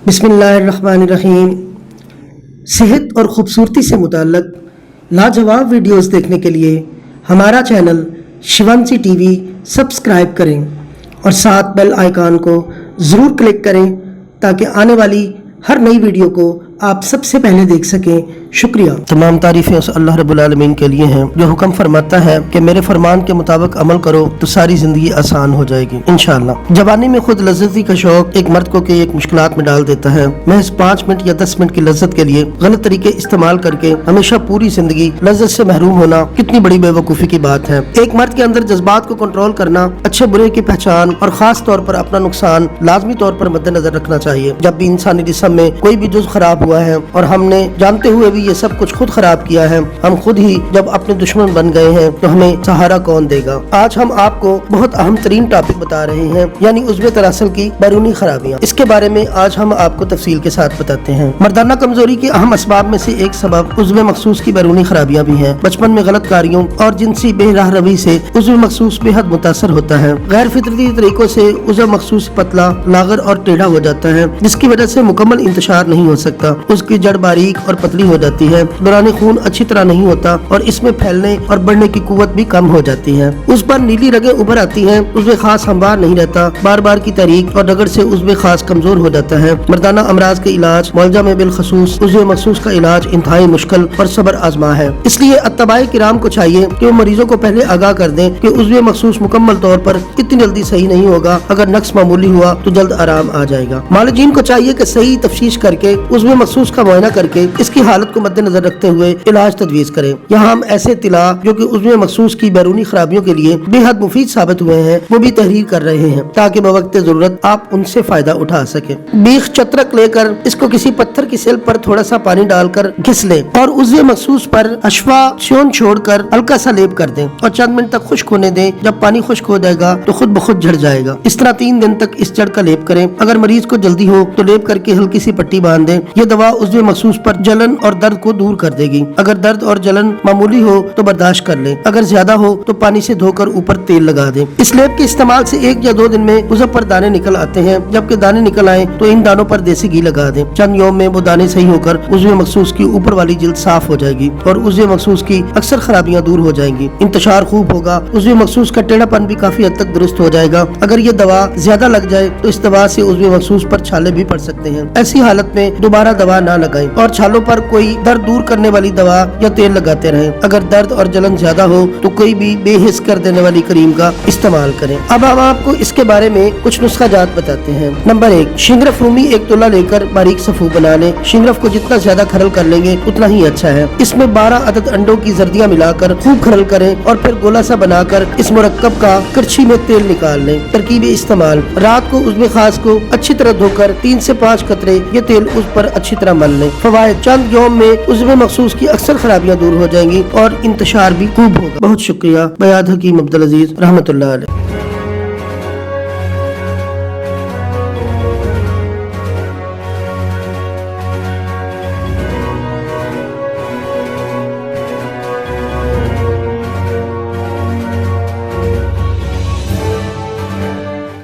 बिस्मिल्लाहिर्रहमानिर्रहीम। सेहत और ख़ूबसूरती से मुताल्लक़ लाजवाब वीडियोस देखने के लिए हमारा चैनल शिवांशी टीवी सब्सक्राइब करें और साथ बेल आइकॉन को ज़रूर क्लिक करें ताकि आने वाली हर नई वीडियो को आप सबसे पहले देख सकें। शुक्रिया। तमाम तारीफ़ें उस अल्लाह रब्बुल आलमीन के लिए हैं जो हुक्म फरमाता है कि मेरे फरमान के मुताबिक अमल करो तो सारी ज़िंदगी आसान हो जाएगी इंशाअल्लाह। जवानी में खुद लज्जती का शौक एक मर्द को कई एक मुश्किलात में डाल देता है। महज 5 मिनट या 10 मिनट की लज्जत के लिए गलत तरीके इस्तेमाल करके हमेशा पूरी जिंदगी लज्जत से महरूम होना कितनी बड़ी बेवकूफ़ी की बात है। एक मर्द के अंदर जज्बात को कंट्रोल करना, अच्छे बुरे की पहचान और खास तौर पर अपना नुकसान लाजमी तौर पर मद्देनजर रखना चाहिए। जब भी इंसानी जिस्म में कोई भी जुज़ खराब हुआ है और हमने जानते हुए भी ये सब कुछ खुद खराब किया है, हम खुद ही जब अपने दुश्मन बन गए हैं तो हमें सहारा कौन देगा। आज हम आपको बहुत अहम तरीन टॉपिक बता रहे हैं, यानी उज़्वे तनासल की बैरूनी खराबियाँ। इसके बारे में आज हम आपको तफसील के साथ बताते हैं। मर्दाना कमजोरी के अहम असबाब में से एक सबब उज़्वे मखसूस की बैरूनी खराबियाँ भी हैं। बचपन में गलत कार्यों और जिनसी बेराह रवी से उज़्वे मखसूस बेहद मुतासर होता है। गैर फितरती तरीकों से उज़्वे मखसूस पतला, लागर और टेढ़ा हो जाता है, जिसकी वजह से मुकम्मल इंतशार नहीं हो सकता। उसकी जड़ बारीक और पतली हो जाती है, दौरान खून अच्छी तरह नहीं होता और इसमें फैलने और बढ़ने की कुव्वत भी कम हो जाती है। उस पर नीली रगें उभर आती हैं, उसमें खास हमवार नहीं रहता, बार बार की तहरीक और रगड़ से उसमें खास कमजोर हो जाता है। मर्दाना अमराज के इलाज मौलजा में बिलखसूस उज़्वे मखसूस का इलाज इंतहाई मुश्किल और सब्र आजमा है। इसलिए अत्तबाए किराम को चाहिए कि वो मरीजों को पहले आगाह कर दें कि उज़्वे मखसूस मुकम्मल तौर पर इतनी जल्दी सही नहीं होगा। अगर नक्स मामूली हुआ तो जल्द आराम आ जाएगा। मालिजीन को चाहिए कि सही तफ्तीश करके उज़्वे मखसूस का मुआयना करके इसकी हालत को मद्देनजर रखते हुए इलाज तजवीज़ करें। यहाँ हम ऐसे तिला जो कि उज़्वे मखसूस की बैरूनी खराबियों के लिए बेहद मुफीद साबित हुए हैं वो भी तहरीर कर रहे हैं ताकि बवक्त जरूरत आप उनसे फायदा उठा सके। बीख चत्रक लेकर इसको किसी पत्थर की सेल पर थोड़ा सा पानी डालकर घिस लें और उज़्वे मखसूस पर अशवा श्योन छोड़कर हल्का सा लेप कर दें और चंद मिनट तक खुश्क होने दें। जब पानी खुश्क हो जाएगा तो खुद ब खुद झड़ जाएगा। इस तरह 3 दिन तक इस जड़ का लेप करें। अगर मरीज को जल्दी हो तो लेप करके हल्की सी पट्टी बांध दें। ये दवा उज़्वे मखसूस पर जलन और दर्द को दूर कर देगी। अगर दर्द और जलन मामूली हो तो बर्दाश्त कर लें, अगर ज्यादा हो तो पानी से धोकर ऊपर तेल लगा दें। इस लेप के इस्तेमाल से 1 या 2 दिन में उज़्व पर दाने निकल आते हैं। जबकि दाने निकल आए तो इन दानों पर देसी घी लगा दें। चंद यौम में वो दाने सही होकर उज़्वे मखसूस की ऊपर वाली जिल्द साफ हो जाएगी और उज़्वे मखसूस की अक्सर खराबियां दूर हो जाएंगी। इंतशार खूब होगा। उज़्वे मखसूस का टेढ़ापन भी काफी हद तक दुरुस्त हो जाएगा। अगर ये दवा ज्यादा लग जाए तो इस दवा से उज़्वे मखसूस पर छाले भी पड़ सकते हैं। ऐसी हालत में दोबारा दवा न लगाएं और छालों पर कोई दर्द दूर करने वाली दवा या तेल लगाते रहें। अगर दर्द और जलन ज्यादा हो तो कोई भी बेहिस कर देने वाली क्रीम का इस्तेमाल करें। अब हम आपको इसके बारे में कुछ नुस्खा जात बताते हैं। नंबर 1, शिंगरफ रूमी 1 तोला लेकर बारीक सफू बना लें। शिंगरफ को जितना ज्यादा खरल कर लेंगे उतना ही अच्छा है। इसमें 12 अदद अंडों की जर्दियां मिलाकर खूब खरल करें और फिर गोला सा बनाकर इस मुरक्कब का करछी में तेल निकाल लें। तरकीब इस्तेमाल, रात को उज़्वे खास को अच्छी तरह धोकर 3 से 5 कतरे ये तेल उस पर अच्छी तरह मल लें। फवायद, चंद यौम में उज़्वे मखसूस की अक्सर खराबियां दूर हो जाएंगी और इंतशार भी खूब होगा। बहुत शुक्रिया। बयाद हकीम अब्दुल अजीज रहमतुल्लाह अलैह।